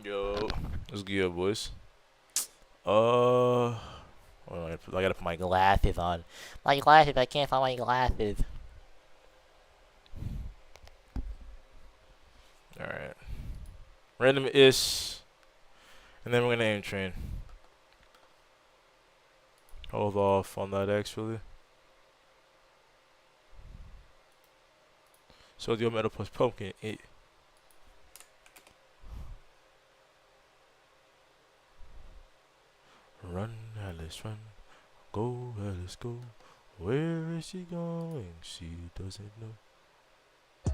Yo, what's good, boys? I gotta put my glasses on. My glasses, I can't find my glasses. Alright. Random is. And then we're gonna aim train. Hold off on that actually. So the metal plus pumpkin. Run, Alice, run. Go, Alice, go. Where is she going? She doesn't know.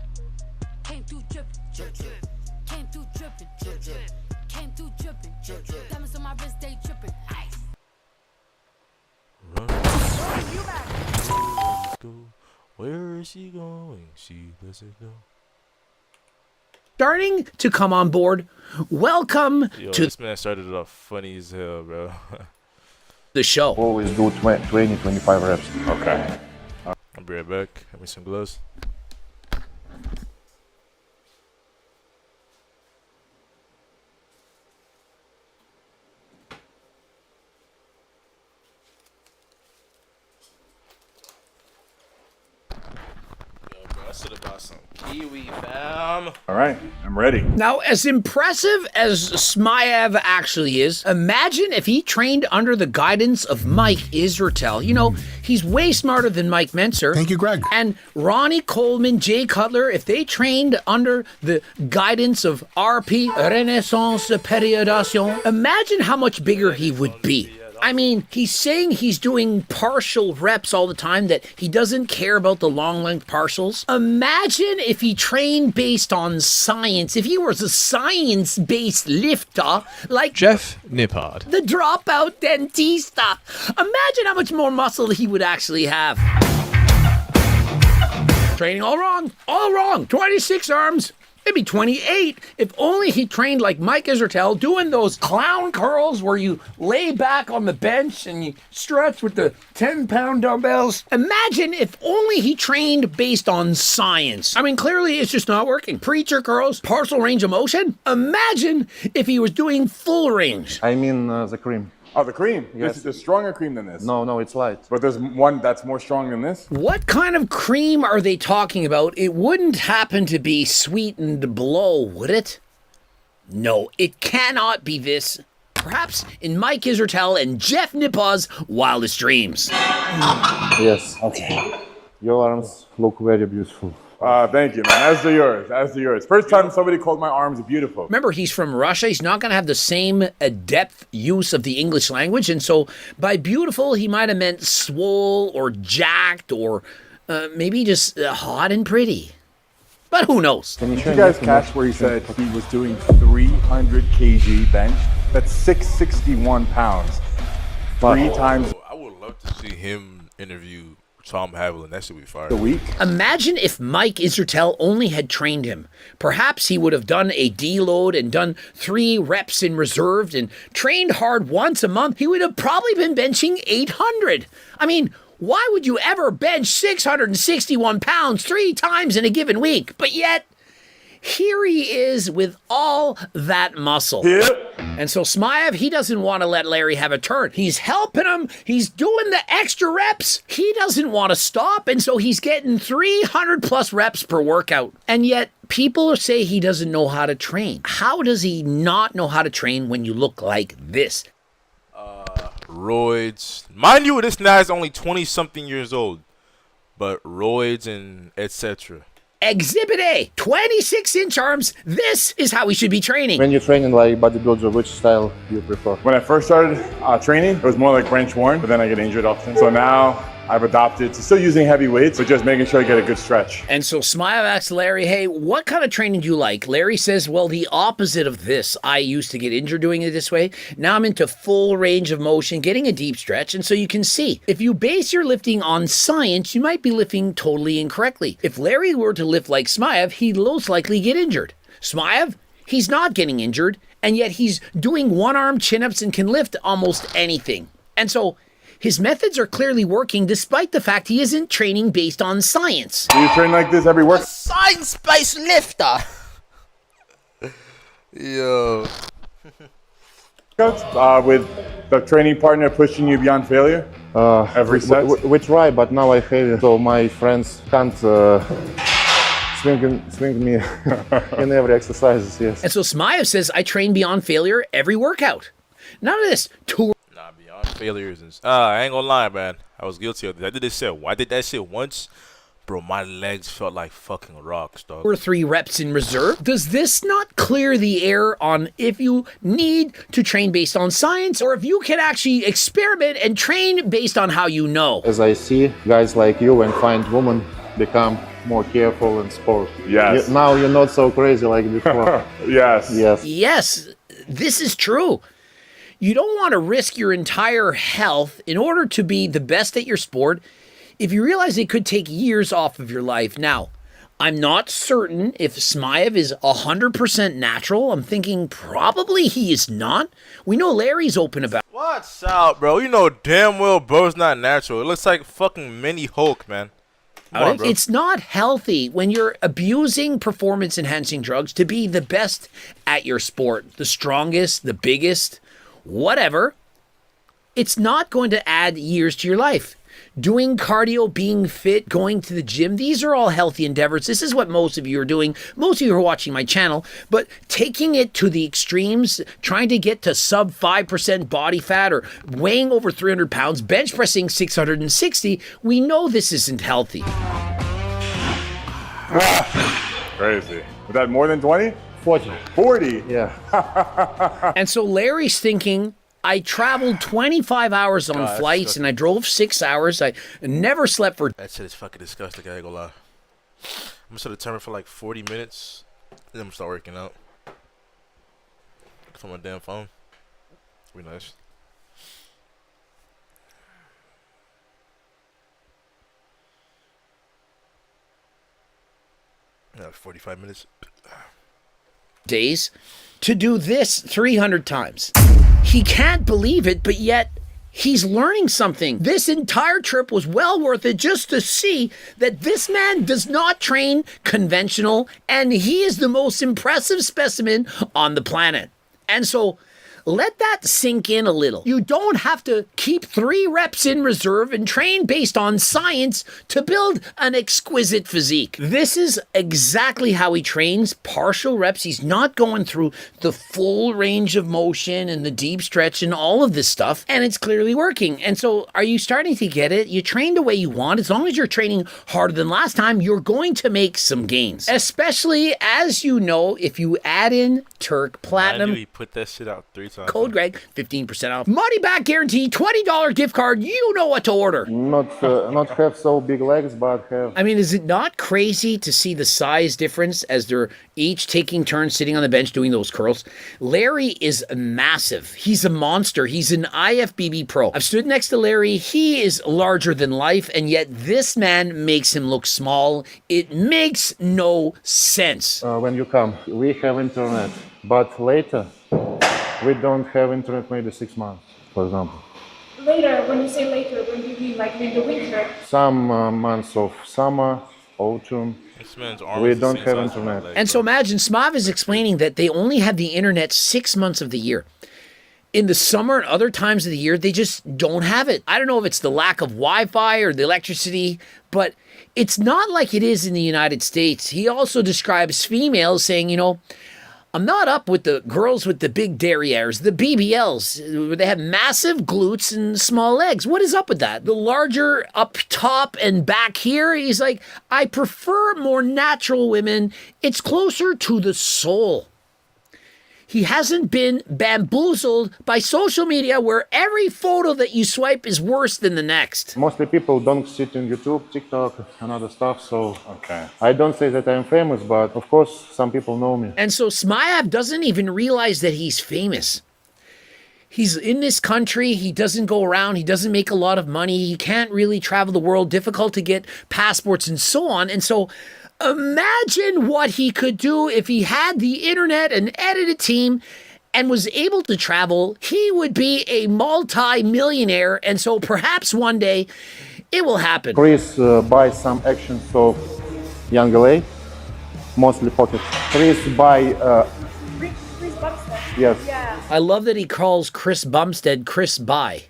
Came through drippin', drip, drip. Came through drippin', drip, drip. Came through drippin', drip, drip. Diamonds on my wrist, they drippin'. Ice. Run. Let's go. Where is she going? She doesn't know. Starting to come on board. Welcome Yo, to this man started off funny as hell, bro. the show. Always do 20, 25 reps. Okay. I'll be right back. Have me some gloves. I should have bought some kiwi, fam. All right, I'm ready. Now, as impressive as Smaev actually is, imagine if he trained under the guidance of Mike Israetel. You know, he's way smarter than Mike Mentzer. Thank you, Greg. And Ronnie Coleman, Jay Cutler, if they trained under the guidance of RP, Renaissance Periodation, imagine how much bigger he would be. I mean, he's saying he's doing partial reps all the time, that he doesn't care about the long length partials. Imagine if he trained based on science, if he was a science-based lifter, like Jeff Nippard. the dropout dentista. Imagine how much more muscle he would actually have. Training all wrong. All wrong. 26 arms. Maybe 28. If only he trained like Mike Israetel, doing those clown curls where you lay back on the bench and you stretch with the 10-pound dumbbells. Imagine if only he trained based on science. I mean, clearly it's just not working. Preacher curls, partial range of motion. Imagine if he was doing full range. I mean the cream. Oh, the cream. Yes. There's stronger cream than this. No, it's light. But there's one that's more strong than this. What kind of cream are they talking about? It wouldn't happen to be sweetened blow, would it? No, it cannot be this. Perhaps in Mike Israetel and Jeff Nippard's wildest dreams. Yes. Okay. Your arms look very beautiful. Thank you, man. As do yours. As do yours. First time somebody called my arms beautiful. Remember, he's from Russia. He's not going to have the same depth use of the English language. And so by beautiful, he might have meant swole or jacked or maybe just hot and pretty. But who knows? Can you Did show you me guys the catch most- where he said he was doing 300 kg bench? That's 661 pounds. Three times I would love to see him interview Tom Haviland. That should be fire. a week. Imagine if Mike Israetel only had trained him. Perhaps he would have done a deload and done 3 reps in reserved and trained hard once a month. He would have probably been benching 800. I mean, why would you ever bench 661 pounds 3 times in a given week? But yet, here he is with all that muscle. Yeah. And so Smaev, he doesn't want to let Larry have a turn. He's helping him. He's doing the extra reps. He doesn't want to stop. And so he's getting 300 plus reps per workout. And yet people say he doesn't know how to train. How does he not know how to train when you look like this? Roids. Mind you, this guy's only 20-something years old. But roids and etc. Exhibit A, 26-inch arms. This is how he should be training. When you're training like bodybuilder, which style do you prefer? When I first started training, it was more like bench worn, but then I get injured often. So now I've adopted to still using heavy weights, but just making sure I get a good stretch. And so Smaev asks Larry, hey, what kind of training do you like? Larry says, well, the opposite of this. I used to get injured doing it this way. Now I'm into full range of motion, getting a deep stretch. And so you can see, if you base your lifting on science, you might be lifting totally incorrectly. If Larry were to lift like Smaev, he'd most likely get injured. Smaev, he's not getting injured, and yet he's doing one-arm chin-ups and can lift almost anything. And so his methods are clearly working despite the fact he isn't training based on science. Do you train like this every work? Science-based lifter. Yo. With the training partner pushing you beyond failure every set? We try, but now I have it, so my friends can't swing me in every exercise, yes. And so Smaev says, I train beyond failure every workout. None of this tour. Nah, beyond failures and I ain't gonna lie, man. I was guilty of this. I did that shit once. Bro, my legs felt like fucking rocks, dog. Or 3 reps in reserve. Does this not clear the air on if you need to train based on science or if you can actually experiment and train based on how you know? As I see, guys like you and fine women become more careful in sport. Yes. Now you're not so crazy like before. Yes. Yes. Yes, this is true. You don't want to risk your entire health in order to be the best at your sport if you realize it could take years off of your life. Now, I'm not certain if Smaev is 100% natural. I'm thinking probably he is not. We know Larry's open about. What's up, bro? You know damn well bro's not natural. It looks like fucking mini Hulk, man. Come on, bro. It's not healthy when you're abusing performance-enhancing drugs to be the best at your sport, the strongest, the biggest, whatever. It's not going to add years to your life. Doing cardio, being fit, going to the gym, these are all healthy endeavors. This is what most of you are doing. Most of you are watching my channel, but taking it to the extremes, trying to get to sub 5% body fat or weighing over 300 pounds, bench pressing 660, we know this isn't healthy. Crazy. Was that more than 20? 40. 40? Yeah. And so Larry's thinking, I traveled 25 hours on flights and I drove 6 hours. I never slept for. That shit is fucking disgusting, I ain't gonna lie. I'm gonna set a timer for like 40 minutes, then I'm gonna start working out. From my damn phone. Be nice. Yeah, 45 minutes. Days to do this 300 times. He can't believe it, but yet he's learning something. This entire trip was well worth it just to see that this man does not train conventional and he is the most impressive specimen on the planet. And so let that sink in a little. You don't have to keep 3 reps in reserve and train based on science to build an exquisite physique. This is exactly how he trains, partial reps. He's not going through the full range of motion and the deep stretch and all of this stuff, and it's clearly working. And so are you starting to get it? You train the way you want. As long as you're training harder than last time, you're going to make some gains. Especially, as you know, if you add in Turk Platinum. I knew he put that shit out 3 times. Code Greg, 15% off. Money back guarantee, $20 gift card. You know what to order. Not have so big legs, but have. I mean, is it not crazy to see the size difference as they're each taking turns sitting on the bench doing those curls? Larry is massive. He's a monster. He's an IFBB pro. I've stood next to Larry. He is larger than life, and yet this man makes him look small. It makes no sense. When you come, we have internet, but later we don't have internet maybe 6 months, for example. Later, when you say later, when do you mean, like in the winter? Some months of summer, autumn, This man's arm we is the don't same have size as my internet. leg, And so bro. imagine, Smaev is explaining that they only have the internet 6 months of the year. In the summer and other times of the year, they just don't have it. I don't know if it's the lack of Wi-Fi or the electricity, but it's not like it is in the United States. He also describes females saying, you know, I'm not up with the girls with the big derrieres, the BBLs, where they have massive glutes and small legs. What is up with that? The larger up top and back here, he's like, I prefer more natural women. It's closer to the soul. He hasn't been bamboozled by social media where every photo that you swipe is worse than the next. Mostly people don't sit in YouTube, TikTok, and other stuff, so Okay. I don't say that I'm famous, but of course some people know me. And so Smaev doesn't even realize that he's famous. He's in this country, he doesn't go around, he doesn't make a lot of money, he can't really travel the world, difficult to get passports and so on. And so imagine what he could do if he had the internet and edited team and was able to travel. He would be a multi-millionaire, and so perhaps one day it will happen. Chris buys some actions of Young LA, mostly pockets. Chris buy Bumstead. Yes. Yeah. I love that he calls Chris Bumstead Chris By.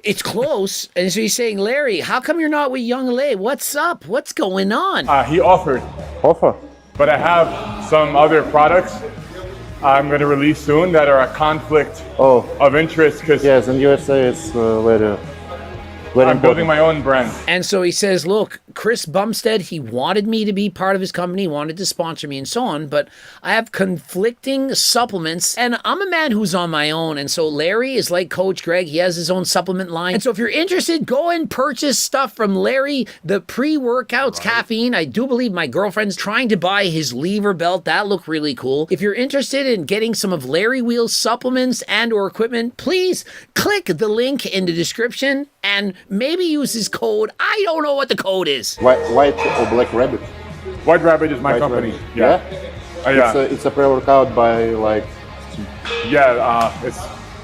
It's close. And so he's saying, Larry, how come you're not with Young Lay? What's up? What's going on? He offered, Offer? but I have some other products I'm going to release soon that are a conflict Oh, of interest because yes, in USA it's very I'm building important. my own brand. And so he says, look, Chris Bumstead, he wanted me to be part of his company, wanted to sponsor me and so on, but I have conflicting supplements and I'm a man who's on my own. And so Larry is like Coach Greg. He has his own supplement line. And so if you're interested, go and purchase stuff from Larry, the pre-workouts caffeine. I do believe my girlfriend's trying to buy his lever belt. That looked really cool. If you're interested in getting some of Larry Wheel's supplements and or equipment, please click the link in the description and maybe use his code. I don't know what the code is. White or Black Rabbit? White Rabbit is my White company. Rabbit. Yeah. Yeah? Yeah. It's a pre-workout by like, It's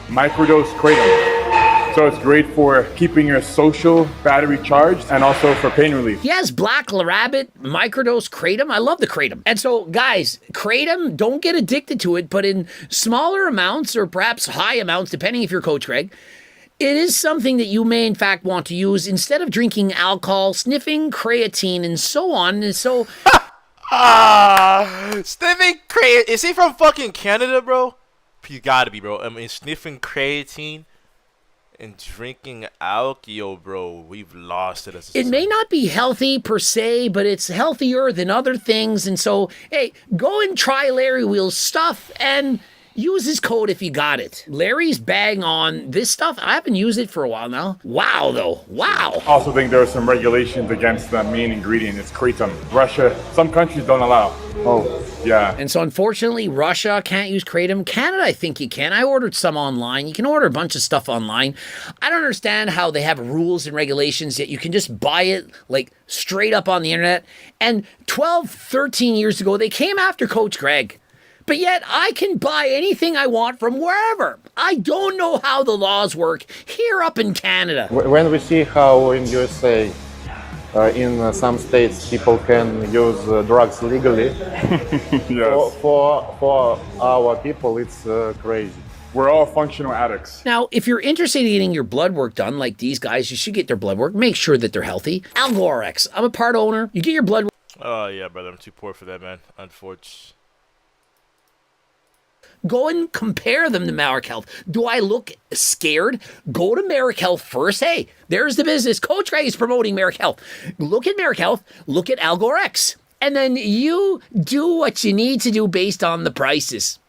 microdose kratom. So it's great for keeping your social battery charged and also for pain relief. He has Black Rabbit, microdose kratom. I love the kratom. And so, guys, kratom, don't get addicted to it, but in smaller amounts or perhaps high amounts, depending if you're Coach Greg, it is something that you may in fact want to use instead of drinking alcohol, sniffing creatine, and so on. And so, Sniffing creatine. Is he from fucking Canada, bro? You gotta be, bro. I mean, sniffing creatine and drinking alcohol, bro. We've lost it as a it may not be healthy per se, but it's healthier than other things. And so, hey, go and try Larry Wheel's stuff and use his code if you got it. Larry's bang on this stuff. I haven't used it for a while now. Wow, though. Wow. Also think there are some regulations against the main ingredient. It's kratom. Russia, some countries don't allow. oh, Yeah. And so, unfortunately, Russia can't use kratom. Canada, I think you can. I ordered some online. You can order a bunch of stuff online. I don't understand how they have rules and regulations yet you can just buy it like straight up on the internet. And 12, 13 years ago, they came after Coach Greg. But yet I can buy anything I want from wherever. I don't know how the laws work here up in Canada. when we see how in USA, in some states, people can use drugs legally, Yes. for our people, it's crazy. We're all functional addicts. Now, if you're interested in getting your blood work done like these guys, you should get their blood work. Make sure that they're healthy. AlgoRx, I'm a part owner. You get your blood work. Oh, yeah, brother. I'm too poor for that, man. Unfortunately. Go and compare them to Merrick Health. Do I look scared? Go to Merrick Health first. Hey, there's the business. Coach Greg is promoting Merrick Health. Look at Merrick Health. Look at AlgoRx. And then you do what you need to do based on the prices.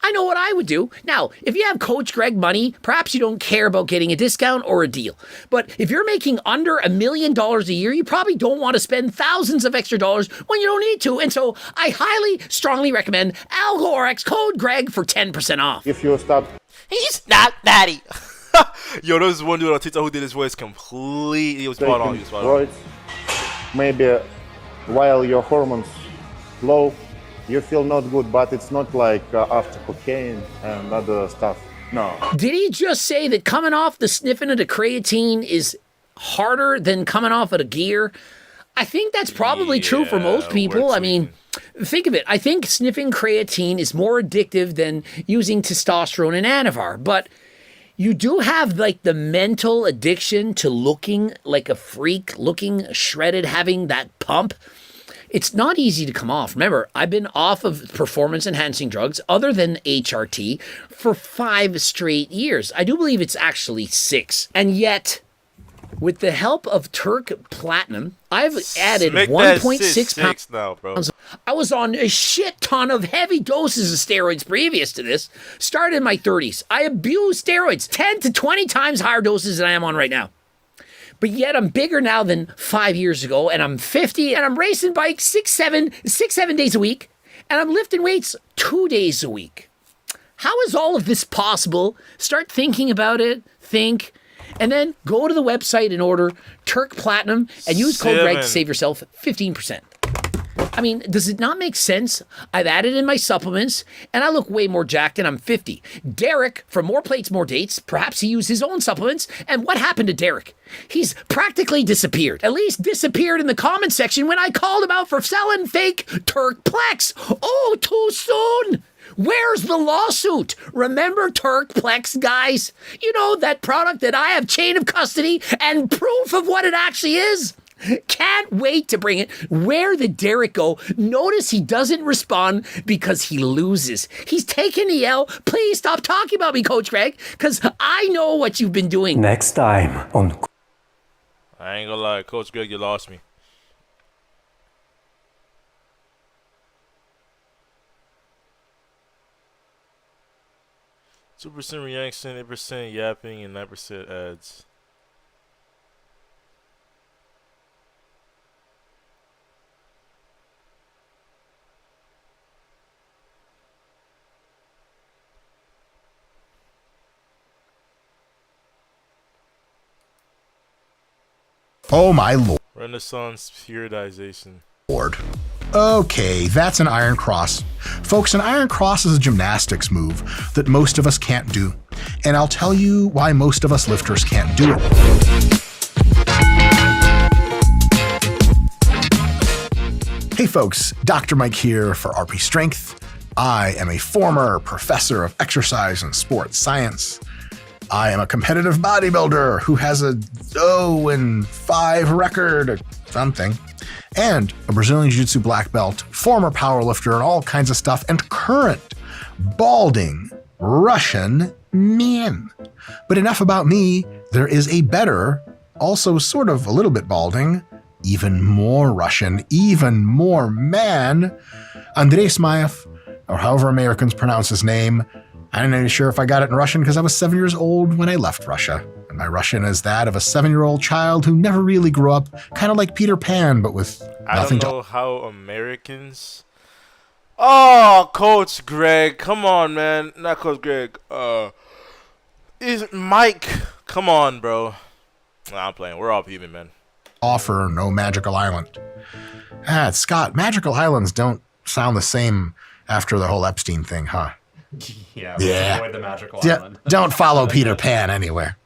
I know what I would do. Now, if you have Coach Greg money, perhaps you don't care about getting a discount or a deal. But if you're making under $1 million a year, you probably don't want to spend thousands of extra dollars when you don't need to. And so I highly, strongly recommend AlgoRx code Greg for 10% off. If you start He's not daddy. Yo, there was one dude on TikTok who did his voice completely. He was spot on. He was spot on. steroids, maybe while your hormones low, you feel not good, but it's not like after cocaine and other stuff. No. Did he just say that coming off the sniffing of the creatine is harder than coming off of the gear? I think that's probably true for most Yeah, people. we're I mean, think of it. I think sniffing creatine is more addictive than using testosterone and Anavar. But you do have like the mental addiction to looking like a freak, looking shredded, having that pump. It's not easy to come off. Remember, I've been off of performance-enhancing drugs other than HRT for 5 straight years. I do believe it's actually 6. And yet, with the help of Turk Platinum, I've added Make that 1.6 pounds. 6 now, bro. I was on a shit ton of heavy doses of steroids previous to this. Started in my 30s. I abused steroids 10 to 20 times higher doses than I am on right now. But yet I'm bigger now than 5 years ago, and I'm 50, and I'm racing bikes 7 days a week, and I'm lifting weights 2 days a week. How is all of this possible? Start thinking about it, think, and then go to the website and order Turk Platinum and use code Greg to 7. save yourself 15%. I mean, does it not make sense? I've added in my supplements, and I look way more jacked, and I'm 50. Derek, from More Plates, More Dates, perhaps he used his own supplements, and what happened to Derek? He's practically disappeared. At least disappeared in the comment section when I called him out for selling fake Turk Plex. Oh, too soon! Where's the lawsuit? Remember Turkplex, guys? You know, that product that I have chain of custody and proof of what it actually is? Can't wait to bring it. Where did Derek go? Notice he doesn't respond because he loses. He's taking the L. Please stop talking about me, Coach Greg, because I know what you've been doing. Next time on I ain't gonna lie, Coach Greg, you lost me. "2% reaction, 8% yapping, and 9% ads." Oh my Renaissance periodization. lord. Okay, that's an Iron Cross. Folks, an Iron Cross is a gymnastics move that most of us can't do. And I'll tell you why most of us lifters can't do it. Hey folks, Dr. Mike here for RP Strength. I am a former professor of exercise and sports science. I am a competitive bodybuilder who has a 0-5 record or something, and a Brazilian Jiu-Jitsu black belt, former powerlifter and all kinds of stuff, and current balding Russian man. But enough about me. There is a better, also sort of a little bit balding, even more Russian, even more man, Andrei Smayev, or however Americans pronounce his name. I'm not even sure if I got it in Russian because I was 7 years old when I left Russia. And my Russian is that of a 7-year-old child who never really grew up, kind of like Peter Pan, but with nothing I don't know how Americans... Oh, Coach Greg. Come on, man. Not Coach Greg. Is Mike. Come on, bro. Nah, I'm playing. We're all human, man. offer no magical island. Scott, magical islands don't sound the same after the whole Epstein thing, huh? Yeah. Yeah. Avoid the magical Yeah, island. don't follow Peter Pan anywhere.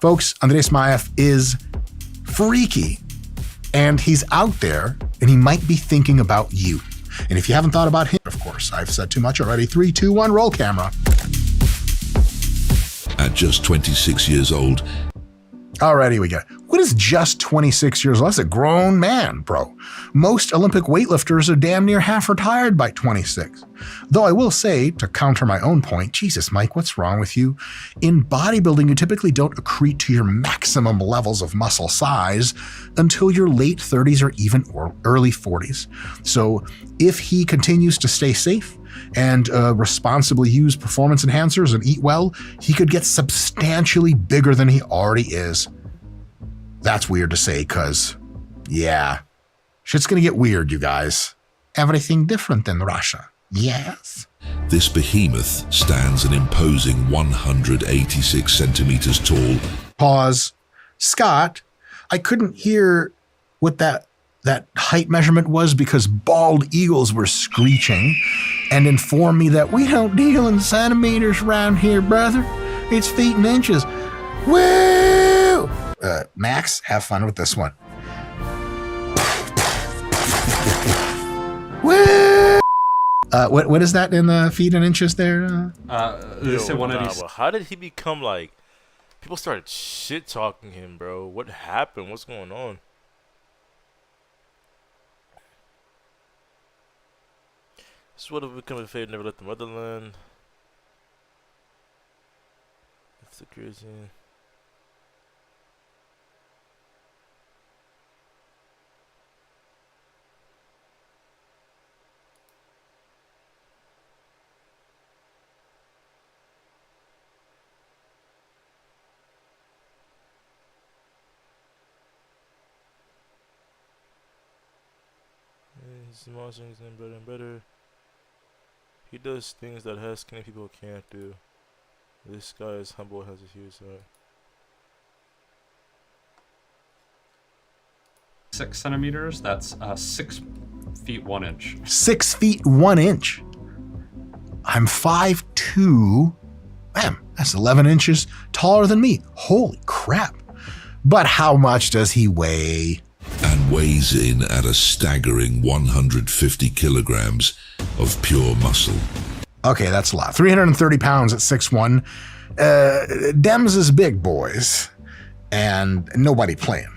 Folks, Andrei Smayev is freaky, and he's out there, and he might be thinking about you. And if you haven't thought about him, of course, I've said too much already. 3, 2, 1, roll camera. At just 26 years old, Alrighty, we got. What is just 26 years old? That's a grown man, bro. Most Olympic weightlifters are damn near half retired by 26. Though I will say, to counter my own point, Jesus, Mike, what's wrong with you? In bodybuilding, you typically don't accrete to your maximum levels of muscle size until your late 30s or even early 40s. So if he continues to stay safe and responsibly use performance enhancers and eat well, he could get substantially bigger than he already is. That's weird to say because, yeah, shit's gonna get weird, you guys. Everything different than Russia. Yes. this behemoth stands an imposing 186 centimeters tall. Pause. Scott, I couldn't hear what that height measurement was because bald eagles were screeching and informed me that we don't deal in centimeters around here, brother. It's feet and inches. Woo! Max, have fun with this one. Woo! What is that in the feet and inches there? They say 186. But how did he become like? People started shit talking him, bro. What happened? What's going on? This would have become a fate. Never left the motherland. That's so crazy. His emotions getting better and better. He does things that has skinny people can't do. This guy is humble, has a huge heart. 6 centimeters. That's 6 feet 1 inch. 6 feet 1 inch. I'm 5'2". Man, that's 11 inches taller than me. Holy crap. But how much does he weigh? And weighs in at a staggering 150 kilograms of pure muscle. Okay, that's a lot. 330 pounds at 6'1". Dems is big, boys. And nobody playing.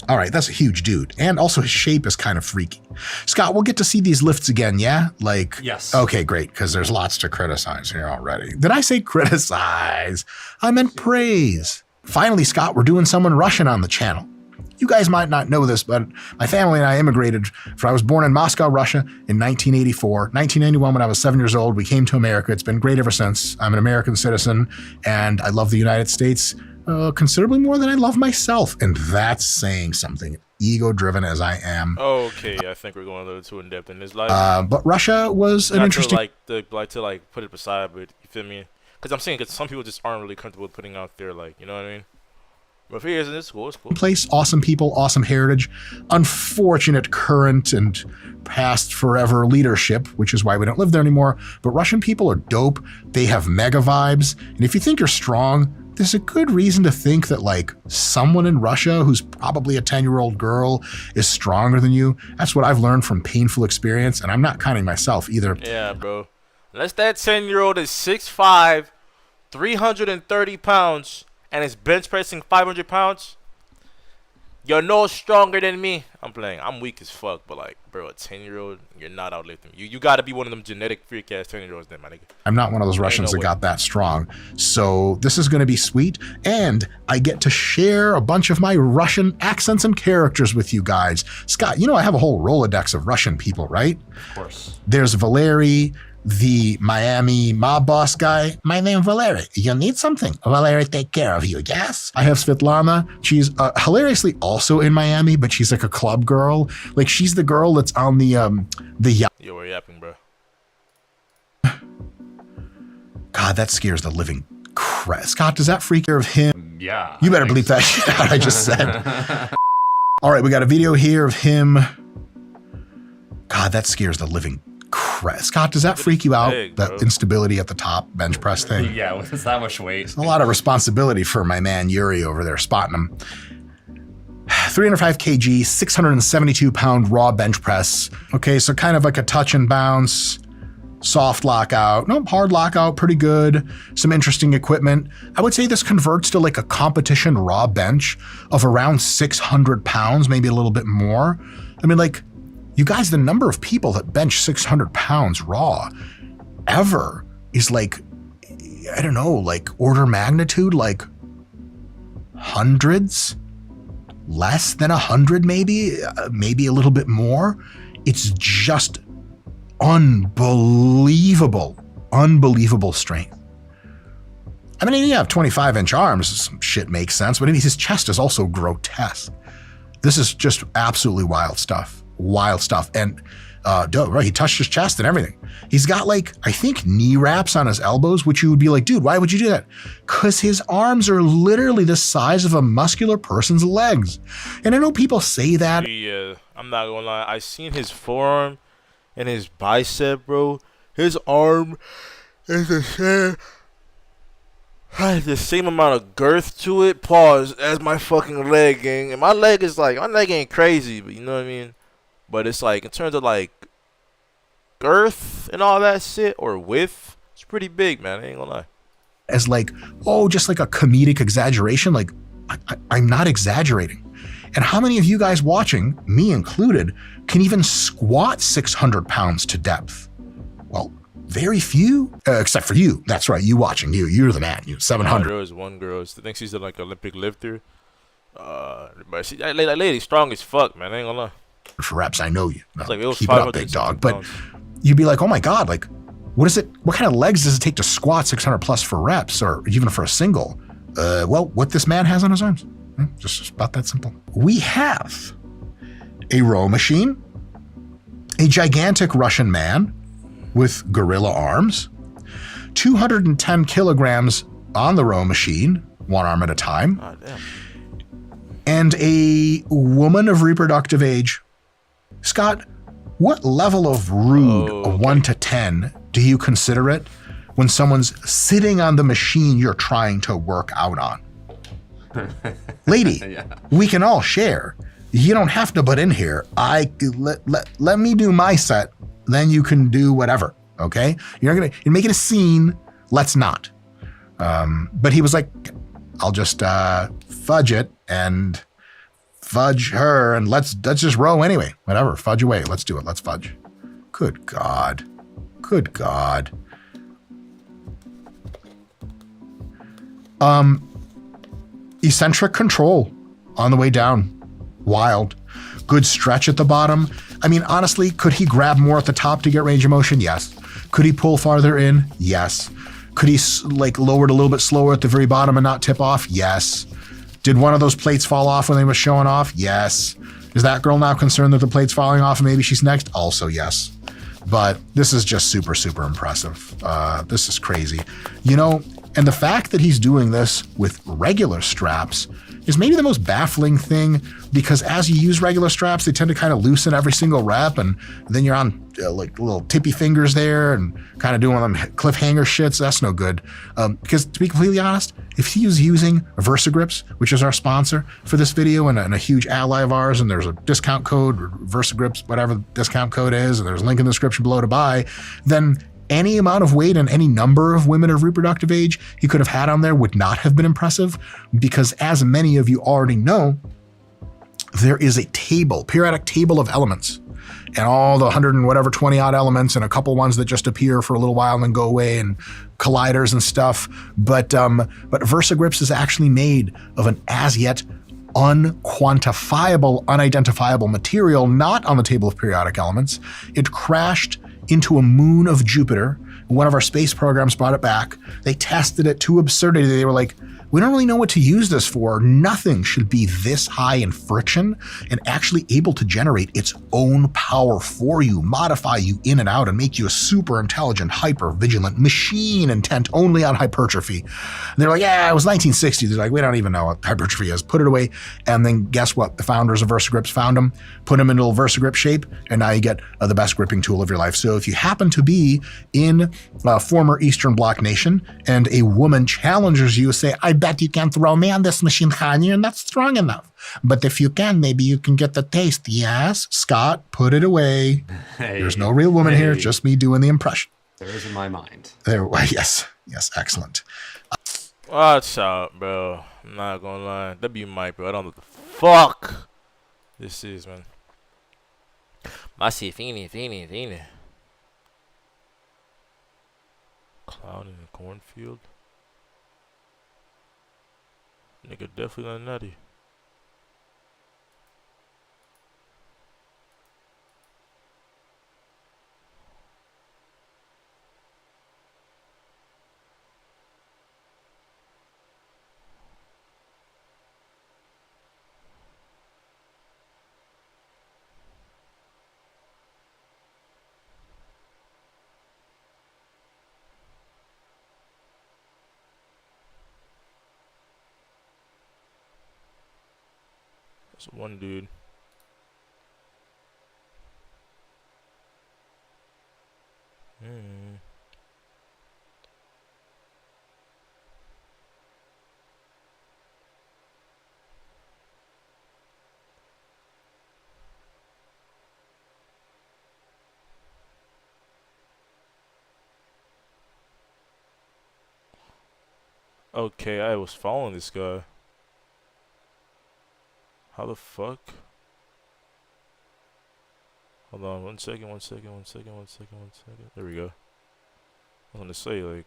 All right, that's a huge dude. And also his shape is kind of freaky. Scott, we'll get to see these lifts again, yeah? Like, Yes. Okay, great, because there's lots to criticize here already. Did I say criticize? I meant praise. Finally, Scott, we're doing someone Russian on the channel. You guys might not know this, but my family and I immigrated. I was born in Moscow, Russia in 1984. 1991, when I was 7 years old, we came to America. It's been great ever since. I'm an American citizen, and I love the United States considerably more than I love myself. And that's saying something, ego-driven as I am. Okay, I think we're going a little too in-depth in this life. But Russia was an interesting... To put it beside, but you feel me? Because I'm saying, some people just aren't really comfortable putting out there, like, you know what I mean? But if he isn't, it's cool, it's cool. Place, awesome people, awesome heritage, unfortunate current and past forever leadership, which is why we don't live there anymore. But Russian people are dope. They have mega vibes. And if you think you're strong, there's a good reason to think that like someone in Russia who's probably a 10-year-old girl is stronger than you. That's what I've learned from painful experience, and I'm not counting myself either. Yeah, bro. Unless that 10-year-old is 6'5", 330 pounds, and is bench pressing 500 pounds, you're no stronger than me. I'm playing. I'm weak as fuck, but like, bro, a 10-year-old, you're not outlifting me. You got to be one of them genetic freak-ass 10-year-olds then, my nigga. I'm not one of those Russians that got that strong. So this is going to be sweet, and I get to share a bunch of my Russian accents and characters with you guys. Scott, you know I have a whole Rolodex of Russian people, right? Of course. There's Valery, the Miami mob boss guy. My name Valery. You need something? Valery take care of you, yes? I have Svetlana. She's hilariously also in Miami, but she's like a club girl. Like she's the girl that's on the yacht. Yo, we're yapping, bro. God, that scares the living crap. Scott, does that freak out of him? Yeah. You better bleep that shit out I just said. All right, we got a video here of him. God, that scares the living crap. Scott, does that freak you out? That instability at the top bench press thing? Yeah, with that much weight. It's a lot of responsibility for my man Yuri over there spotting him. 305 kg, 672 pound raw bench press. Okay, so kind of like a touch and bounce, soft lockout. No, hard lockout, pretty good. Some interesting equipment. I would say this converts to like a competition raw bench of around 600 pounds, maybe a little bit more. I mean, like, you guys, the number of people that bench 600 pounds raw ever is like, I don't know, like order magnitude, like hundreds, less than 100 maybe, maybe a little bit more. It's just unbelievable strength. I mean, you have 25-inch arms, some shit makes sense, but his chest is also grotesque. This is just absolutely wild stuff. Wild stuff. And right, he touched his chest and everything. He's got like, I think, knee wraps on his elbows, which you would be like, dude, why would you do that? Because his arms are literally the size of a muscular person's legs. And I know people say that. Yeah, I'm not gonna lie. I seen his forearm and his bicep, bro. His arm is has the same amount of girth to it, pause, as my fucking leg, gang. And my leg ain't crazy, but you know what I mean? But it's like, in terms of like girth and all that shit, or width, it's pretty big, man. I ain't gonna lie. As like, oh, just like a comedic exaggeration. Like, I'm not exaggerating. And how many of you guys watching, me included, can even squat 600 pounds to depth? Well, very few, except for you. That's right, you watching, you're the man. You 700. There was one girl. I think she's like an Olympic lifter. But she, that lady, strong as fuck, man. I ain't gonna lie. For reps, I know you. No, like, it was keep it up, big dog. But you'd be like, oh my God, like, what is it? What kind of legs does it take to squat 600 plus for reps, or even for a single? Well, what this man has on his arms. Just about that simple. We have a row machine, a gigantic Russian man with gorilla arms, 210 kilograms on the row machine, one arm at a time, and a woman of reproductive age. Scott, what level of rude, 1 to 10, do you consider it when someone's sitting on the machine you're trying to work out on? Lady, we can all share. You don't have to butt in here. Let me do my set, then you can do whatever. Okay, you're making a scene. Let's not. But he was like, I'll just fudge it and fudge her, and let's just row anyway. Whatever, fudge away. Let's do it. Let's fudge. Good God. Good God. Eccentric control on the way down. Wild. Good stretch at the bottom. I mean, honestly, could he grab more at the top to get range of motion? Yes. Could he pull farther in? Yes. Could he like lower it a little bit slower at the very bottom and not tip off? Yes. Did one of those plates fall off when they were showing off? Yes. Is that girl now concerned that the plate's falling off and maybe she's next? Also yes. But this is just super, super impressive. This is crazy. You know, and the fact that he's doing this with regular straps is maybe the most baffling thing, because as you use regular straps, they tend to kind of loosen every single rep, and then you're on like little tippy fingers there and kind of doing them cliffhanger shits. That's no good. Because to be completely honest, if he was using VersaGrips, which is our sponsor for this video and a huge ally of ours, and there's a discount code, VersaGrips, whatever the discount code is, and there's a link in the description below to buy, then any amount of weight and any number of women of reproductive age he could have had on there would not have been impressive, because as many of you already know, there is a periodic table of elements, and all the 100 and whatever 20 odd elements, and a couple ones that just appear for a little while and then go away, and colliders and stuff. But VersaGrips is actually made of an as yet unquantifiable, unidentifiable material, not on the table of periodic elements. It crashed into a moon of Jupiter. One of our space programs brought it back. They tested it to absurdity. They were like, we don't really know what to use this for. Nothing should be this high in friction and actually able to generate its own power for you, modify you in and out, and make you a super intelligent, hyper vigilant machine intent only on hypertrophy. And they're like, yeah, it was 1960. They're like, we don't even know what hypertrophy is. Put it away. And then guess what? The founders of VersaGrips found them, put them into a VersaGrip shape, and now you get the best gripping tool of your life. So if you happen to be in a former Eastern Bloc nation and a woman challenges you, say, I bet you can't throw me on this machine, can you? You're not strong enough. But if you can, maybe you can get the taste. Yes, Scott, put it away. Hey, there's no real woman here, just me doing the impression. There is in my mind. There, yes, excellent. Watch out, bro. I'm not gonna lie. W Mike, bro. I don't know what the fuck this is, man. Masi, Fini. Clown in the cornfield. Nigga definitely not nutty. That's one dude. Okay, I was following this guy. How the fuck? Hold on, one second. There we go. I was gonna say, like...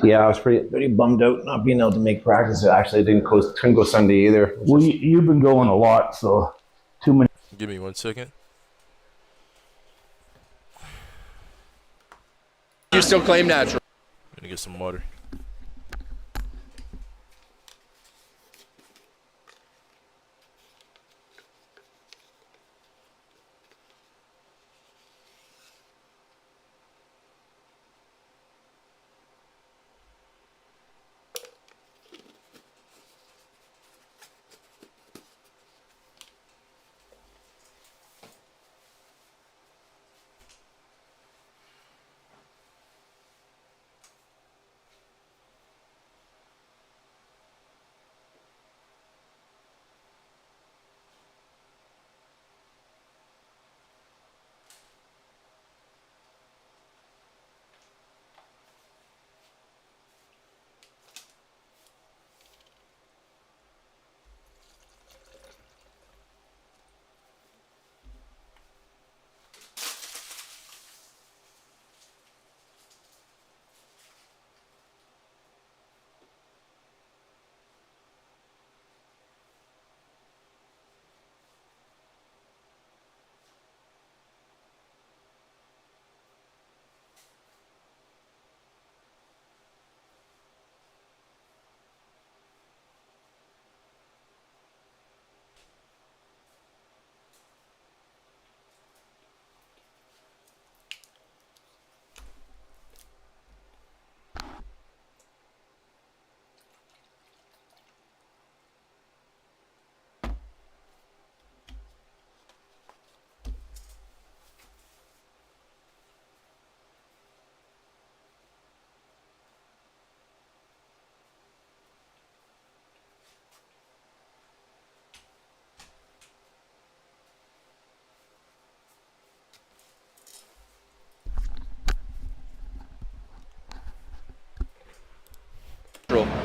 Yeah, I was pretty bummed out not being able to make practice. Actually, couldn't go Sunday either. Well, you've been going a lot, so too many. Give me 1 second. You still claim natural. I'm gonna get some water.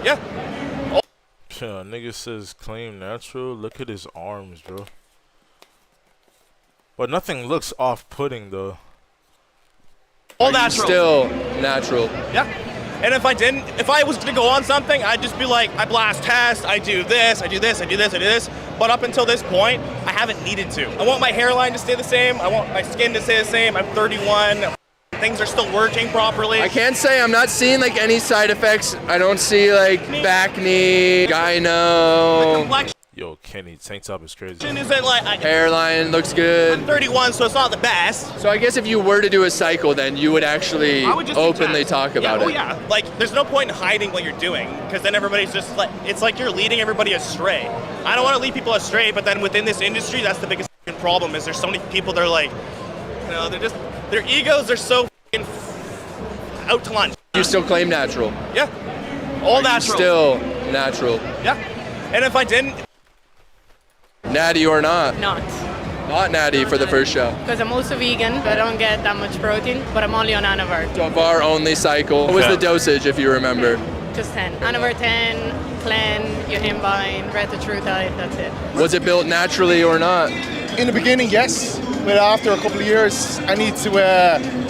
Yeah. Yeah, nigga says claim natural. Look at his arms, bro. But nothing looks off-putting though. All natural. Still natural. Yeah. And if I was to go on something, I'd just be like, I blast test, I do this, I do this, I do this, I do this. But up until this point, I haven't needed to. I want my hairline to stay the same. I want my skin to stay the same. I'm 31. Things are still working properly. I can't say I'm not seeing like any side effects. I don't see like back knee, gyno. Yo, Kenny, tank top is crazy. Isn't like hairline looks good. I'm 31, so it's not the best. So I guess if you were to do a cycle, then you would actually openly talk about it. Oh yeah, like there's no point in hiding what you're doing, because then everybody's just like, it's like you're leading everybody astray. I don't want to lead people astray, but then within this industry, that's the biggest problem. Is there's so many people that are like, you know, their egos are so out to lunch. You still claim natural. Yeah, all natural. Still natural. Yeah, and if I didn't. Natty or not? Not. Not natty for the first show. Because I'm also vegan, but I don't get that much protein, but I'm only on Anavar. So bar only cycle. What was the dosage, if you remember? Just 10. Anavar 10, Clen, Yohimbine, Retatrutide, that's it. Was it built naturally or not? In the beginning, yes. But after a couple of years, I need to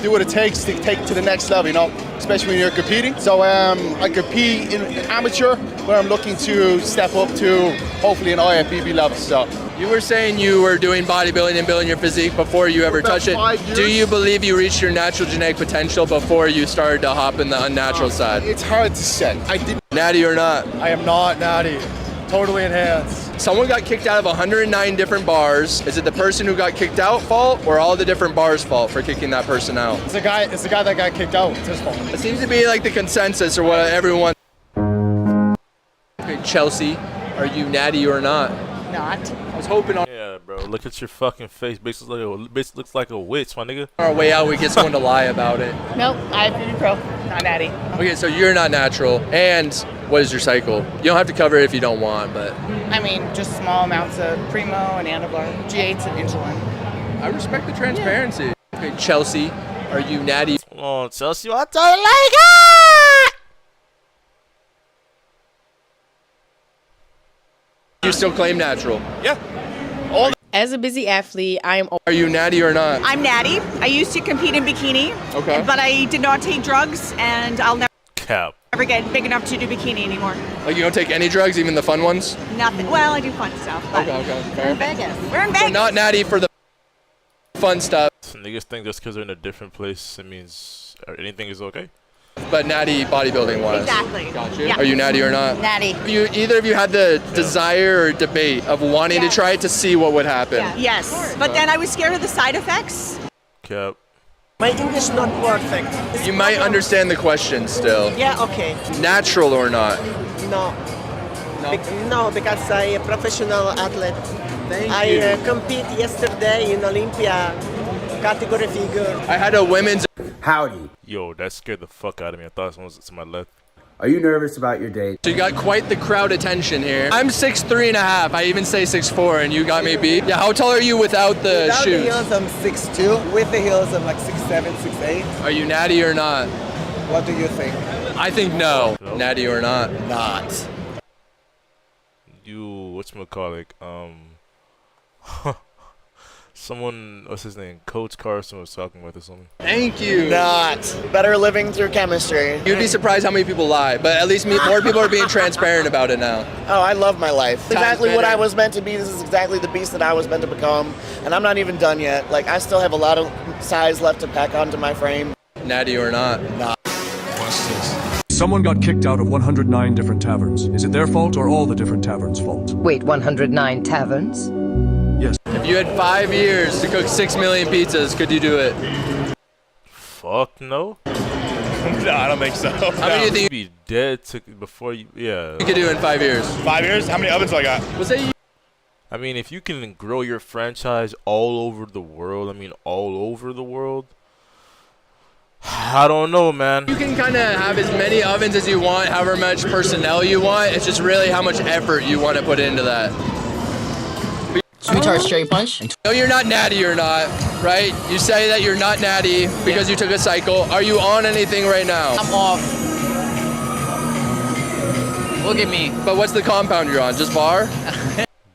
do what it takes to take to the next level, you know, especially when you're competing. So I compete in amateur, where I'm looking to step up to hopefully an IFBB level. So you were saying you were doing bodybuilding and building your physique before you ever touched it. 5 years. Do you believe you reached your natural genetic potential before you started to hop in the unnatural side? It's hard to say. I didn't. Natty or not? I am not natty. Totally enhanced. Someone got kicked out of 109 different bars. Is it the person who got kicked out fault, or all the different bars fault for kicking that person out? It's the guy that got kicked out. It's his fault. It seems to be like the consensus or what everyone. Okay, Chelsea, are you natty or not? Not. I was hoping on Yeah, bro. Look at your fucking face. Bitch looks like a witch, my nigga. our way out we get someone to lie about it. Nope, IFBB Pro, not natty. Okay, so you're not natural. And what is your cycle? You don't have to cover it if you don't want, but I mean, just small amounts of Primo and Anavar, G8s and insulin. I respect the transparency. Okay, Chelsea, are you natty? Come on, Chelsea. I don't like it. You still claim natural. Yeah. As a busy athlete, I am. Are you natty or not? I'm natty. I used to compete in bikini, Okay. but I did not take drugs, and I'll Cap. never get big enough to do bikini anymore. Like you don't take any drugs, even the fun ones? Nothing. Well, I do fun stuff, but Okay, we're fair. in Vegas. We're in So Vegas. not natty for the fun stuff, Niggas think just because they're in a different place, it means anything is okay. but natty bodybuilding wise. Exactly. Gotcha. Yeah. Are you natty or not? Natty. Have you either of you had the desire or debate of wanting to try it to see what would happen? Yes, but then I was scared of the side effects. Cap. My English not perfect. You might understand the question still. Yeah, okay. Natural or not? No. No, because I a professional athlete. Thank I you. compete yesterday in Olympia category figure. I had a women's. Howdy. Yo, that scared the fuck out of me. I thought someone was to my left. Are you nervous about your date? So you got quite the crowd attention here. I'm 6'3.5". I even say 6'4", and you got me beat. Yeah, how tall are you without the Without shoes? the heels, I'm 6'2". With the heels, I'm like 6'7", 6'8". Are you natty or not? What do you think? I think no. Natty or not? Not. You, whatchamacallit, someone, what's his name? Coach Carson was talking with or something. Thank you. Not. Better living through chemistry. You'd be surprised how many people lie, but at least more people are being transparent about it now. Oh, I love my life. Time's Exactly what better. I was meant to be. This is exactly the beast that I was meant to become. And I'm not even done yet. Like, I still have a lot of size left to pack onto my frame. Natty or not? Not. Someone got kicked out of 109 different taverns. Is it their fault or all the different taverns' fault? Wait, 109 taverns? Yes. If you had 5 years to cook 6 million pizzas, could you do it? Fuck no. No, I don't think so. How many do you think You'd be dead before you, yeah. you could do in 5 years? 5 years? How many ovens do I got? We'll say you. I mean, if you can grow your franchise all over the world, I don't know, man. You can kind of have as many ovens as you want, however much personnel you want. It's just really how much effort you want to put into that. Sweetheart straight punch? No, you're not natty or not, right? You say that you're not natty because you took a cycle. Are you on anything right now? I'm off. Look at me. But what's the compound you're on? Just bar?